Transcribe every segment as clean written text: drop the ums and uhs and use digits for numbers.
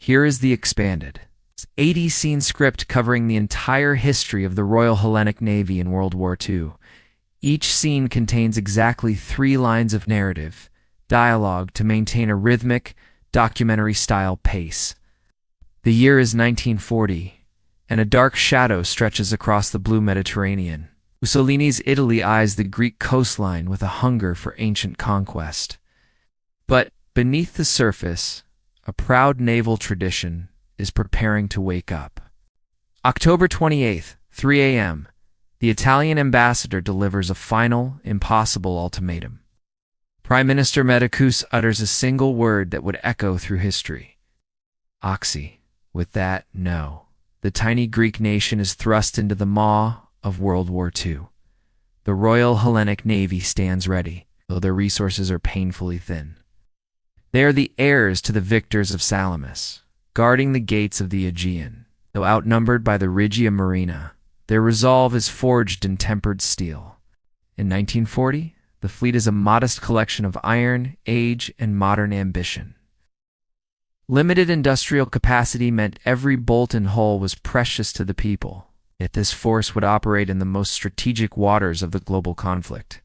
Here is the expanded 80-scene script covering the entire history of the Royal Hellenic Navy in World War II. Each scene contains exactly 3 lines of narrative, dialogue to maintain a rhythmic, documentary-style pace. The year is 1940, and a dark shadow stretches across the blue Mediterranean. Mussolini's Italy eyes the Greek coastline with a hunger for ancient conquest. But beneath the surface, a proud naval tradition is preparing to wake up. October 28th, 3 a.m., the Italian ambassador delivers a final, impossible ultimatum. Prime Minister Medicus utters a single word that would echo through history. Oxy. With that, no. The tiny Greek nation is thrust into the maw of World War II. The Royal Hellenic Navy stands ready, though their resources are painfully thin. They are the heirs to the victors of Salamis, guarding the gates of the Aegean. Though outnumbered by the Regia Marina, their resolve is forged in tempered steel. In 1940, the fleet is a modest collection of iron, age, and modern ambition. Limited industrial capacity meant every bolt and hull was precious to the people, yet this force would operate in the most strategic waters of the global conflict.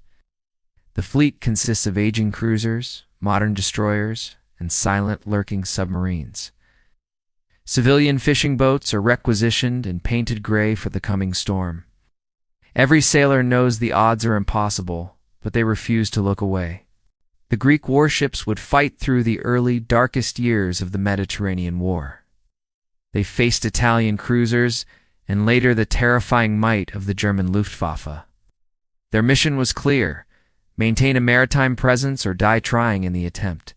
The fleet consists of aging cruisers, modern destroyers, and silent, lurking submarines. Civilian fishing boats are requisitioned and painted gray for the coming storm. Every sailor knows the odds are impossible, but they refuse to look away. The Greek warships would fight through the early, darkest years of the Mediterranean War. They faced Italian cruisers and later the terrifying might of the German Luftwaffe. Their mission was clear: maintain a maritime presence or die trying in the attempt.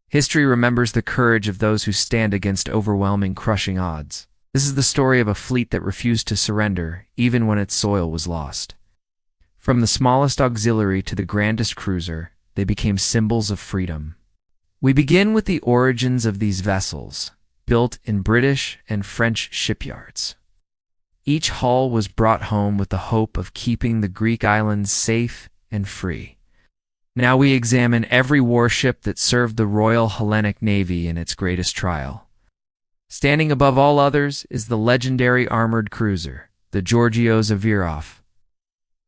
History remembers the courage of those who stand against overwhelming, crushing odds. This is the story of a fleet that refused to surrender, even when its soil was lost. From the smallest auxiliary to the grandest cruiser, they became symbols of freedom. We begin with the origins of these vessels, built in British and French shipyards. Each hull was brought home with the hope of keeping the Greek islands safe and free. Now we examine every warship that served the Royal Hellenic Navy in its greatest trial. Standing above all others is the legendary armored cruiser, the Georgios Averof.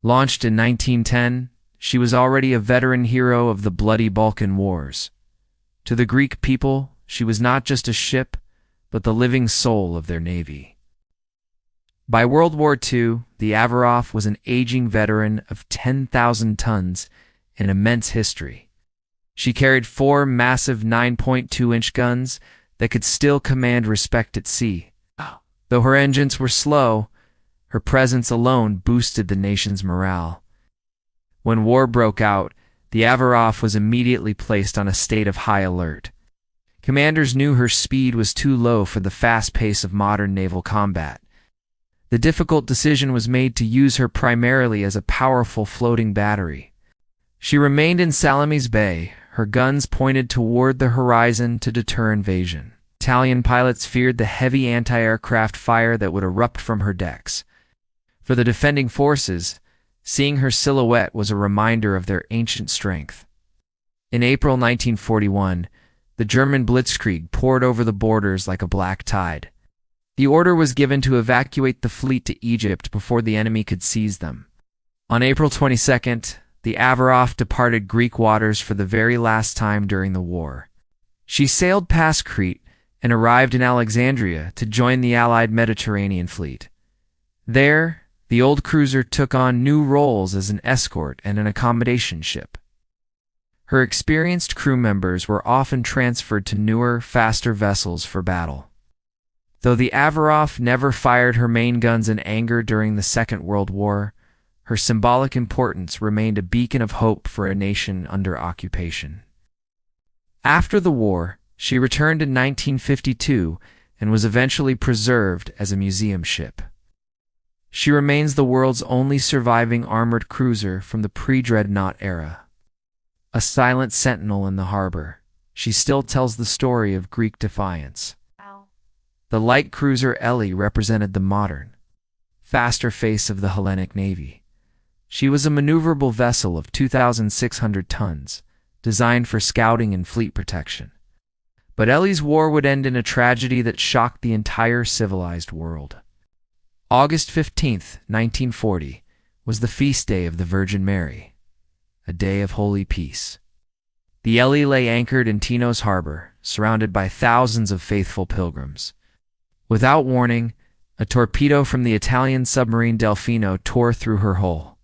Launched in 1910, she was already a veteran hero of the bloody Balkan Wars. To the Greek people, she was not just a ship, but the living soul of their navy. By World War II, the Averof was an aging veteran of 10,000 tons, an immense history. She carried 4 massive 9.2-inch guns that could still command respect at sea. Though her engines were slow, her presence alone boosted the nation's morale. When war broke out, the Averof was immediately placed on a state of high alert. Commanders knew her speed was too low for the fast pace of modern naval combat. The difficult decision was made to use her primarily as a powerful floating battery. She remained in Salamis Bay, her guns pointed toward the horizon to deter invasion. Italian pilots feared the heavy anti-aircraft fire that would erupt from her decks. For the defending forces, seeing her silhouette was a reminder of their ancient strength. In April 1941, the German blitzkrieg poured over the borders like a black tide. The order was given to evacuate the fleet to Egypt before the enemy could seize them. On April 22nd, the Averof departed Greek waters for the very last time during the war. She sailed past Crete and arrived in Alexandria to join the Allied Mediterranean fleet. There, the old cruiser took on new roles as an escort and an accommodation ship. Her experienced crew members were often transferred to newer, faster vessels for battle. Though the Averof never fired her main guns in anger during the Second World War, her symbolic importance remained a beacon of hope for a nation under occupation. After the war, she returned in 1952 and was eventually preserved as a museum ship. She remains the world's only surviving armored cruiser from the pre-dreadnought era. A silent sentinel in the harbor, she still tells the story of Greek defiance. The light cruiser Ellie represented the modern, faster face of the Hellenic Navy. She was a maneuverable vessel of 2,600 tons, designed for scouting and fleet protection. But Ellie's war would end in a tragedy that shocked the entire civilized world. August 15th, 1940, was the feast day of the Virgin Mary, a day of holy peace. The Ellie lay anchored in Tinos harbor, surrounded by thousands of faithful pilgrims. Without warning, a torpedo from the Italian submarine Delfino tore through her hull.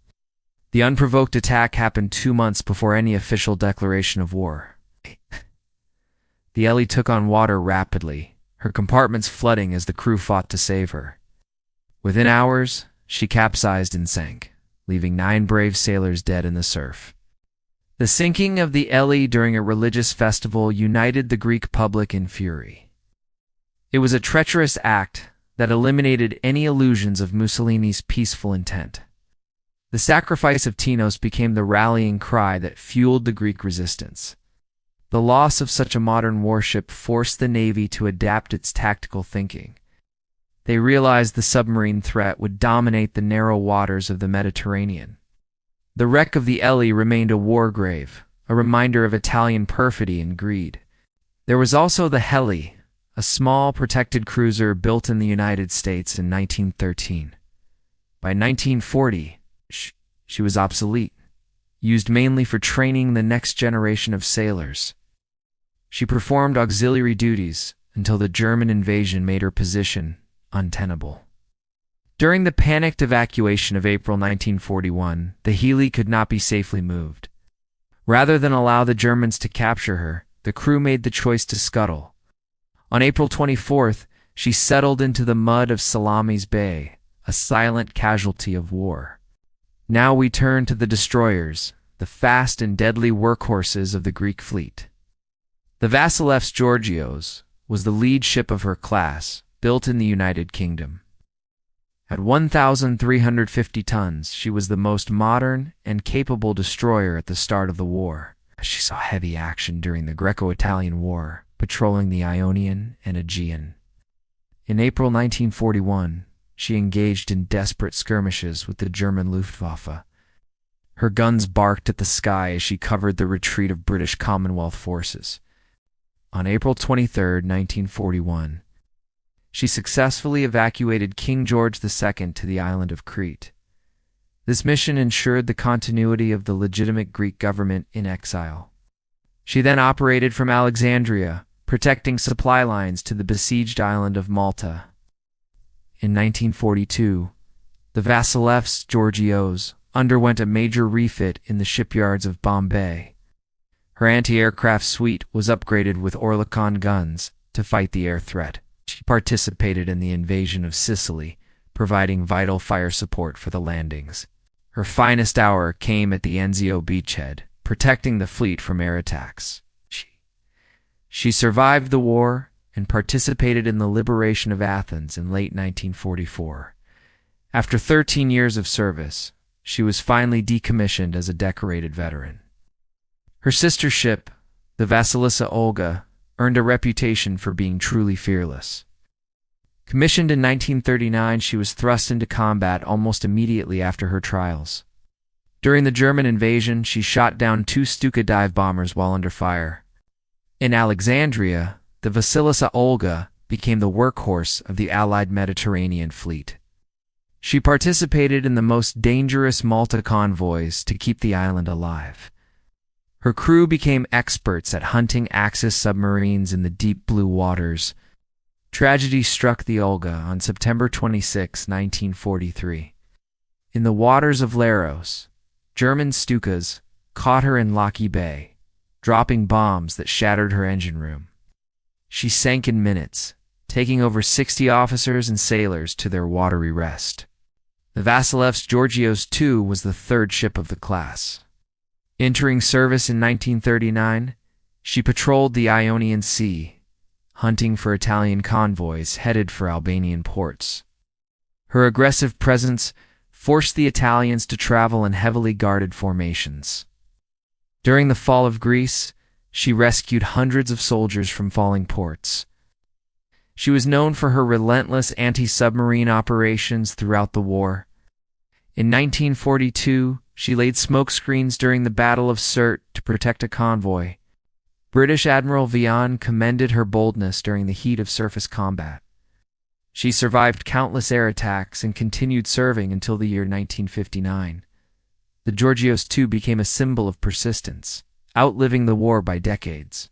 The unprovoked attack happened 2 months before any official declaration of war. The Ellie took on water rapidly, her compartments flooding as the crew fought to save her. Within hours, she capsized and sank, leaving 9 brave sailors dead in the surf. The sinking of the Ellie during a religious festival united the Greek public in fury. It was a treacherous act that eliminated any illusions of Mussolini's peaceful intent. The sacrifice of Tinos became the rallying cry that fueled the Greek resistance. The loss of such a modern warship forced the Navy to adapt its tactical thinking. They realized the submarine threat would dominate the narrow waters of the Mediterranean. The wreck of the Ellie remained a war grave, a reminder of Italian perfidy and greed. There was also the Heli, a small protected cruiser built in the United States in 1913. By 1940, she was obsolete, used mainly for training the next generation of sailors. She performed auxiliary duties until the German invasion made her position untenable. During the panicked evacuation of April 1941, the Heli could not be safely moved. Rather than allow the Germans to capture her, the crew made the choice to scuttle. On April 24th, she settled into the mud of Salamis Bay, a silent casualty of war. Now we turn to the destroyers, the fast and deadly workhorses of the Greek fleet. The Vasilevs Georgios was the lead ship of her class, built in the United Kingdom. At 1,350 tons, she was the most modern and capable destroyer at the start of the war. She saw heavy action during the Greco-Italian War, patrolling the Ionian and Aegean. In April 1941, she engaged in desperate skirmishes with the German Luftwaffe. Her guns barked at the sky as she covered the retreat of British Commonwealth forces. On April 23, 1941, she successfully evacuated King George II to the island of Crete. This mission ensured the continuity of the legitimate Greek government in exile. She then operated from Alexandria, protecting supply lines to the besieged island of Malta. In 1942, the Vasilevs Georgios underwent a major refit in the shipyards of Bombay. Her anti-aircraft suite was upgraded with Oerlikon guns to fight the air threat. She participated in the invasion of Sicily, providing vital fire support for the landings. Her finest hour came at the Enzio beachhead, protecting the fleet from air attacks. She survived the war and participated in the liberation of Athens in late 1944. After 13 years of service, she was finally decommissioned as a decorated veteran. Her sister ship, the Vasilisa Olga, earned a reputation for being truly fearless. Commissioned in 1939, she was thrust into combat almost immediately after her trials. During the German invasion, she shot down 2 Stuka dive bombers while under fire. In Alexandria, the Vasilisa Olga became the workhorse of the Allied Mediterranean fleet. She participated in the most dangerous Malta convoys to keep the island alive. Her crew became experts at hunting Axis submarines in the deep blue waters. Tragedy struck the Olga on September 26, 1943. In the waters of Leros, German Stukas caught her in Laki Bay, dropping bombs that shattered her engine room. She sank in minutes, taking over 60 officers and sailors to their watery rest. The Vasilevs Georgios II was the 3rd ship of the class. Entering service in 1939, she patrolled the Ionian Sea, hunting for Italian convoys headed for Albanian ports. Her aggressive presence forced the Italians to travel in heavily guarded formations. During the fall of Greece, she rescued hundreds of soldiers from falling ports. She was known for her relentless anti-submarine operations throughout the war. In 1942, she laid smoke screens during the Battle of Sirte to protect a convoy. British Admiral Vian commended her boldness during the heat of surface combat. She survived countless air attacks and continued serving until the year 1959. The Georgios II became a symbol of persistence, outliving the war by decades.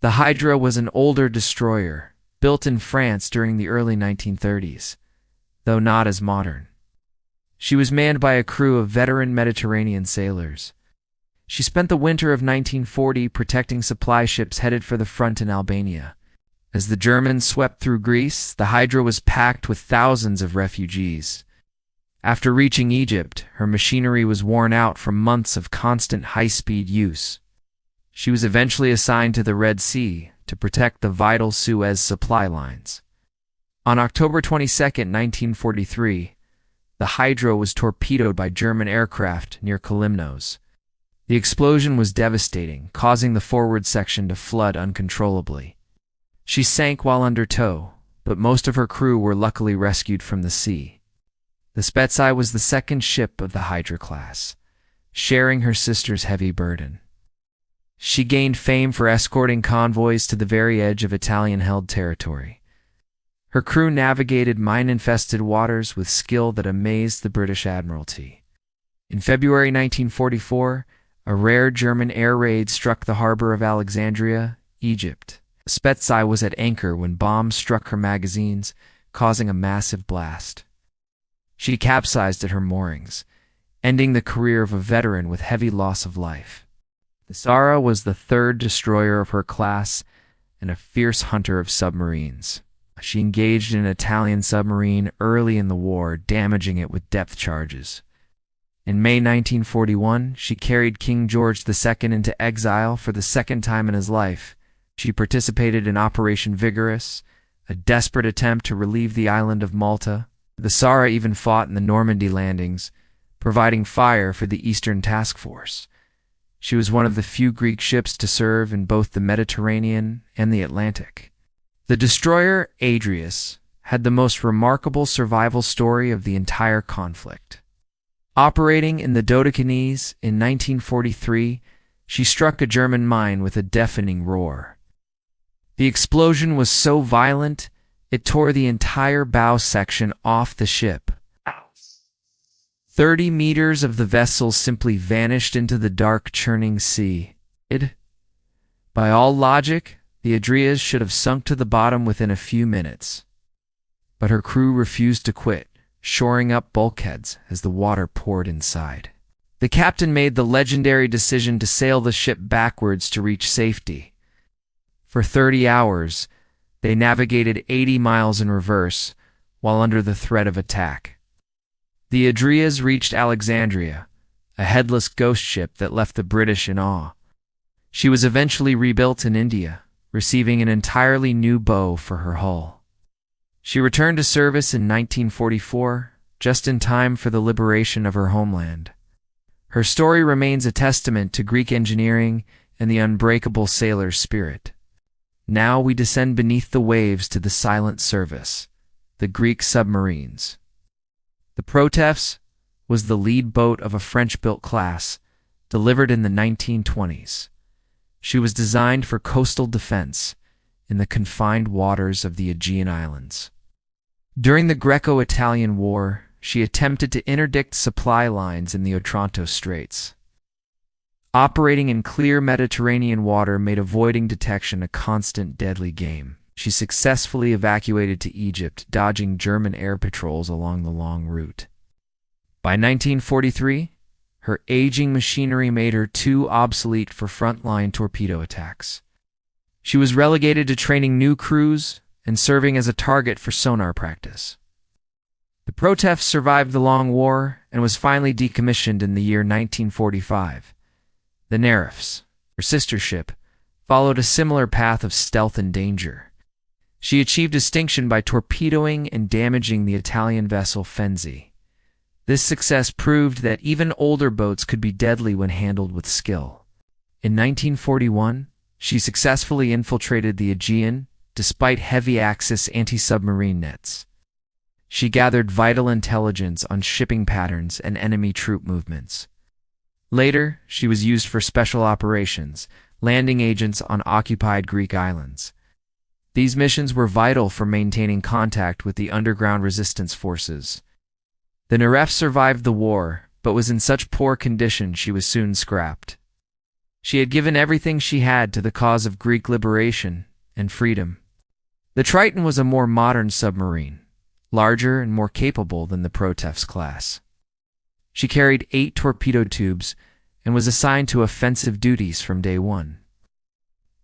The Hydra was an older destroyer, built in France during the early 1930s, though not as modern. She was manned by a crew of veteran Mediterranean sailors. She spent the winter of 1940 protecting supply ships headed for the front in Albania. As the Germans swept through Greece, the Hydra was packed with thousands of refugees. After reaching Egypt, her machinery was worn out from months of constant high-speed use. She was eventually assigned to the Red Sea to protect the vital Suez supply lines. On October 22, 1943, the Hydra was torpedoed by German aircraft near Kalymnos. The explosion was devastating, causing the forward section to flood uncontrollably. She sank while under tow, but most of her crew were luckily rescued from the sea. The Spetsai was the second ship of the Hydra class, sharing her sister's heavy burden. She gained fame for escorting convoys to the very edge of Italian-held territory. Her crew navigated mine-infested waters with skill that amazed the British Admiralty. In February 1944, a rare German air raid struck the harbor of Alexandria, Egypt. The Spetsai was at anchor when bombs struck her magazines, causing a massive blast. She capsized at her moorings, ending the career of a veteran with heavy loss of life. The Sara was the third destroyer of her class and a fierce hunter of submarines. She engaged in an Italian submarine early in the war, damaging it with depth charges. In May 1941, she carried King George II into exile for the second time in his life. She participated in Operation Vigorous, a desperate attempt to relieve the island of Malta. The Sara even fought in the Normandy landings, providing fire for the Eastern Task Force. She was one of the few Greek ships to serve in both the Mediterranean and the Atlantic. The destroyer Adrias had the most remarkable survival story of the entire conflict. Operating in the Dodecanese in 1943, she struck a German mine with a deafening roar. The explosion was so violent, it tore the entire bow section off the ship. 30 meters of the vessel simply vanished into the dark, churning sea. By all logic, the Adrias should have sunk to the bottom within a few minutes. But her crew refused to quit, shoring up bulkheads as the water poured inside. The captain made the legendary decision to sail the ship backwards to reach safety. For 30 hours, they navigated 80 miles in reverse, while under the threat of attack. The Adrias reached Alexandria, a headless ghost ship that left the British in awe. She was eventually rebuilt in India, receiving an entirely new bow for her hull. She returned to service in 1944, just in time for the liberation of her homeland. Her story remains a testament to Greek engineering and the unbreakable sailor's spirit. Now we descend beneath the waves to the silent service, the Greek submarines. The Protefs was the lead boat of a French-built class, delivered in the 1920s. She was designed for coastal defense in the confined waters of the Aegean Islands. During the Greco-Italian War, she attempted to interdict supply lines in the Otranto Straits. Operating in clear Mediterranean water made avoiding detection a constant deadly game. She successfully evacuated to Egypt, dodging German air patrols along the long route. By 1943, her aging machinery made her too obsolete for frontline torpedo attacks. She was relegated to training new crews and serving as a target for sonar practice. The Protefs survived the long war and was finally decommissioned in the year 1945. The Nereifs, her sister ship, followed a similar path of stealth and danger. She achieved distinction by torpedoing and damaging the Italian vessel Fenzi. This success proved that even older boats could be deadly when handled with skill. In 1941, she successfully infiltrated the Aegean, despite heavy Axis anti-submarine nets. She gathered vital intelligence on shipping patterns and enemy troop movements. Later, she was used for special operations, landing agents on occupied Greek islands. These missions were vital for maintaining contact with the underground resistance forces. The Neref survived the war, but was in such poor condition she was soon scrapped. She had given everything she had to the cause of Greek liberation and freedom. The Triton was a more modern submarine, larger and more capable than the Protefs class. She carried 8 torpedo tubes and was assigned to offensive duties from day one.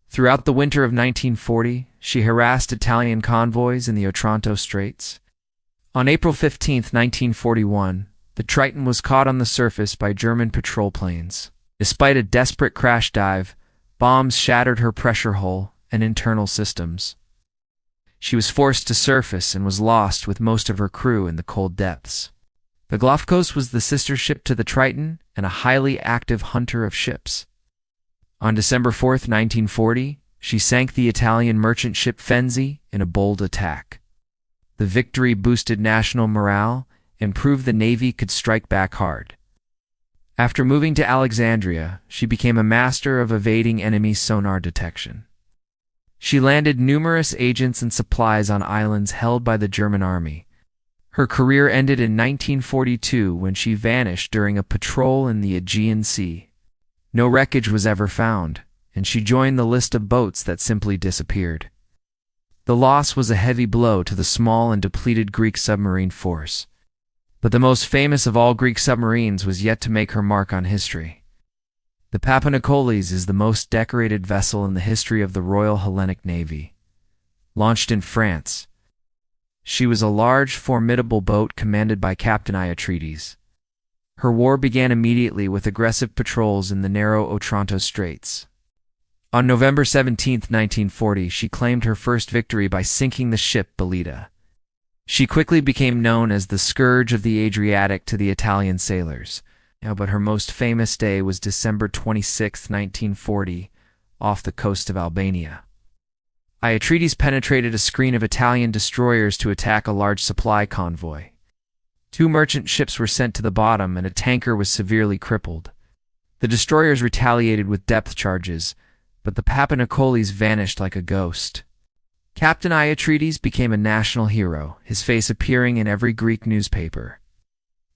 Throughout the winter of 1940, she harassed Italian convoys in the Otranto Straits. On April 15, 1941, the Triton was caught on the surface by German patrol planes. Despite a desperate crash dive, bombs shattered her pressure hull and internal systems. She was forced to surface and was lost with most of her crew in the cold depths. The Glafkos was the sister ship to the Triton and a highly active hunter of ships. On December 4, 1940, she sank the Italian merchant ship Fenzi in a bold attack. The victory boosted national morale and proved the Navy could strike back hard. After moving to Alexandria, she became a master of evading enemy sonar detection. She landed numerous agents and supplies on islands held by the German army. Her career ended in 1942 when she vanished during a patrol in the Aegean Sea. No wreckage was ever found, and she joined the list of boats that simply disappeared. The loss was a heavy blow to the small and depleted Greek submarine force. But the most famous of all Greek submarines was yet to make her mark on history. The Papanikolis is the most decorated vessel in the history of the Royal Hellenic Navy. Launched in France, she was a large, formidable boat commanded by Captain Adrias. Her war began immediately with aggressive patrols in the narrow Otranto Straits. On November 17, 1940, she claimed her first victory by sinking the ship Belita. She quickly became known as the scourge of the Adriatic to the Italian sailors. But her most famous day was December 26, 1940, off the coast of Albania. Adrias penetrated a screen of Italian destroyers to attack a large supply convoy. 2 merchant ships were sent to the bottom and a tanker was severely crippled. The destroyers retaliated with depth charges, but the Papanikolis vanished like a ghost. Captain Adrias became a national hero, his face appearing in every Greek newspaper.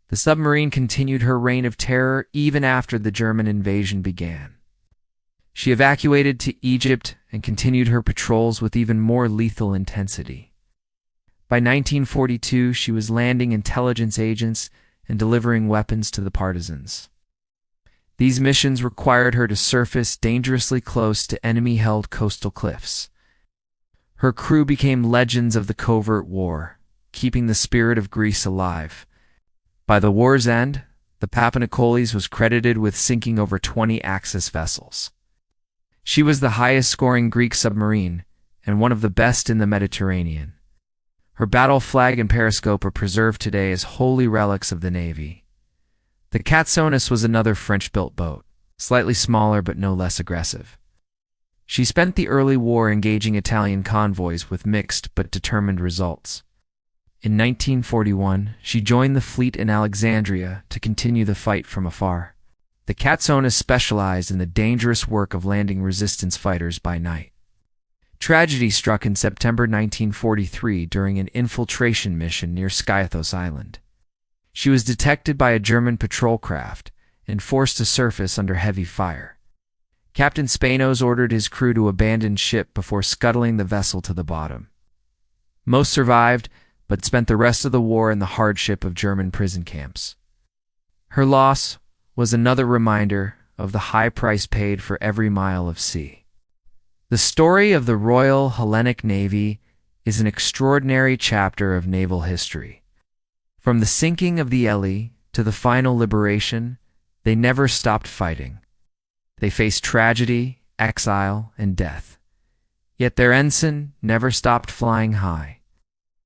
The submarine continued her reign of terror even after the German invasion began. She evacuated to Egypt and continued her patrols with even more lethal intensity. By 1942, she was landing intelligence agents and delivering weapons to the partisans. These missions required her to surface dangerously close to enemy-held coastal cliffs. Her crew became legends of the covert war, keeping the spirit of Greece alive. By the war's end, the Papanikolis was credited with sinking over 20 Axis vessels. She was the highest-scoring Greek submarine and one of the best in the Mediterranean. Her battle flag and periscope are preserved today as holy relics of the Navy. The Katsonis was another French-built boat, slightly smaller but no less aggressive. She spent the early war engaging Italian convoys with mixed but determined results. In 1941, she joined the fleet in Alexandria to continue the fight from afar. The Katsonis specialized in the dangerous work of landing resistance fighters by night. Tragedy struck in September 1943 during an infiltration mission near Skythos Island. She was detected by a German patrol craft and forced to surface under heavy fire. Captain Spanos ordered his crew to abandon ship before scuttling the vessel to the bottom. Most survived, but spent the rest of the war in the hardship of German prison camps. Her loss was another reminder of the high price paid for every mile of sea. The story of the Royal Hellenic Navy is an extraordinary chapter of naval history. From the sinking of the Ellie to the final liberation, they never stopped fighting. They faced tragedy, exile, and death. Yet their ensign never stopped flying high.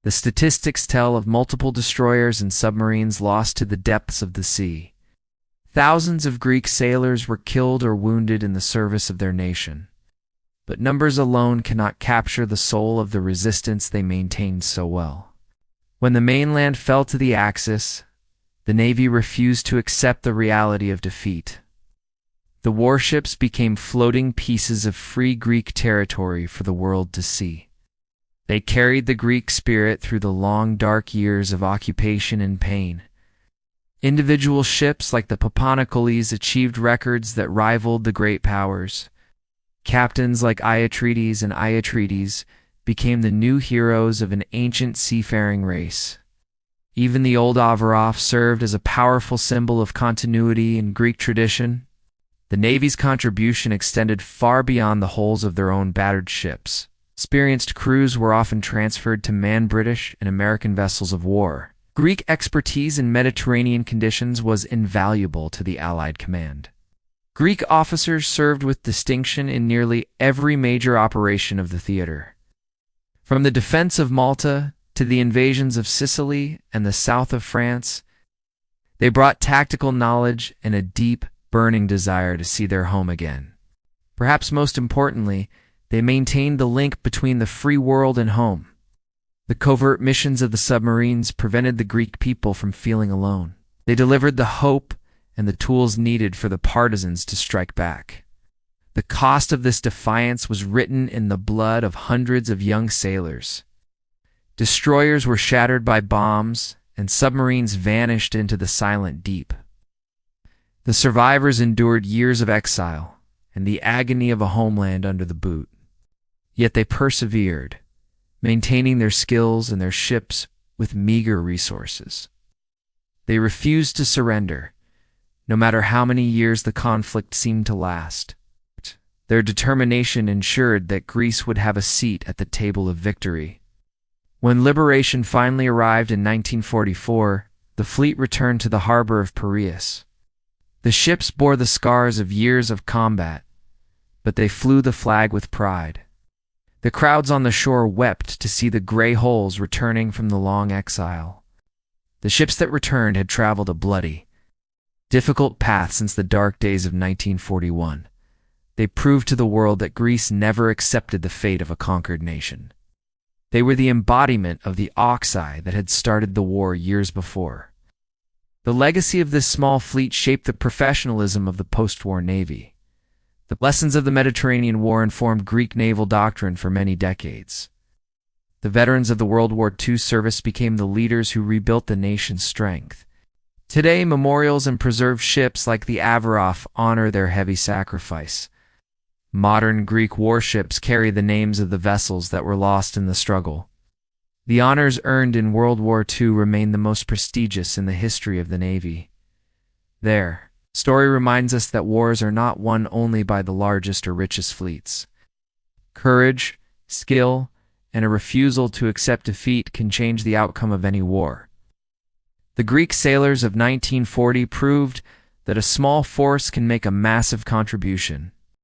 The statistics tell of multiple destroyers and submarines lost to the depths of the sea. Thousands of Greek sailors were killed or wounded in the service of their nation. But numbers alone cannot capture the soul of the resistance they maintained so well. When the mainland fell to the Axis, the Navy refused to accept the reality of defeat. The warships became floating pieces of free Greek territory for the world to see. They carried the Greek spirit through the long, dark years of occupation and pain. Individual ships like the Papanikolis achieved records that rivaled the great powers. Captains like Aegean and Adrias became the new heroes of an ancient seafaring race. Even the old Averof served as a powerful symbol of continuity in Greek tradition. The Navy's contribution extended far beyond the hulls of their own battered ships. Experienced crews were often transferred to man British and American vessels of war. Greek expertise in Mediterranean conditions was invaluable to the Allied command. Greek officers served with distinction in nearly every major operation of the theater. From the defense of Malta to the invasions of Sicily and the south of France, they brought tactical knowledge and a deep, burning desire to see their home again. Perhaps most importantly, they maintained the link between the free world and home. The covert missions of the submarines prevented the Greek people from feeling alone. They delivered the hope and the tools needed for the partisans to strike back. The cost of this defiance was written in the blood of hundreds of young sailors. Destroyers were shattered by bombs, and submarines vanished into the silent deep. The survivors endured years of exile and the agony of a homeland under the boot. Yet they persevered, maintaining their skills and their ships with meager resources. They refused to surrender, no matter how many years the conflict seemed to last. Their determination ensured that Greece would have a seat at the table of victory. When liberation finally arrived in 1944, the fleet returned to the harbor of Piraeus. The ships bore the scars of years of combat, but they flew the flag with pride. The crowds on the shore wept to see the gray hulls returning from the long exile. The ships that returned had traveled a bloody, difficult path since the dark days of 1941. They proved to the world that Greece never accepted the fate of a conquered nation. They were the embodiment of the oxeye that had started the war years before. The legacy of this small fleet shaped the professionalism of the post-war Navy. The lessons of the Mediterranean War informed Greek naval doctrine for many decades. The veterans of the World War II service became the leaders who rebuilt the nation's strength. Today, memorials and preserved ships like the Averof honor their heavy sacrifice. Modern Greek warships carry the names of the vessels that were lost in the struggle. The honors earned in World War II remain the most prestigious in the history of the Navy. Their story reminds us that wars are not won only by the largest or richest fleets. Courage, skill, and a refusal to accept defeat can change the outcome of any war. The Greek sailors of 1940 proved that a small force can make a massive contribution.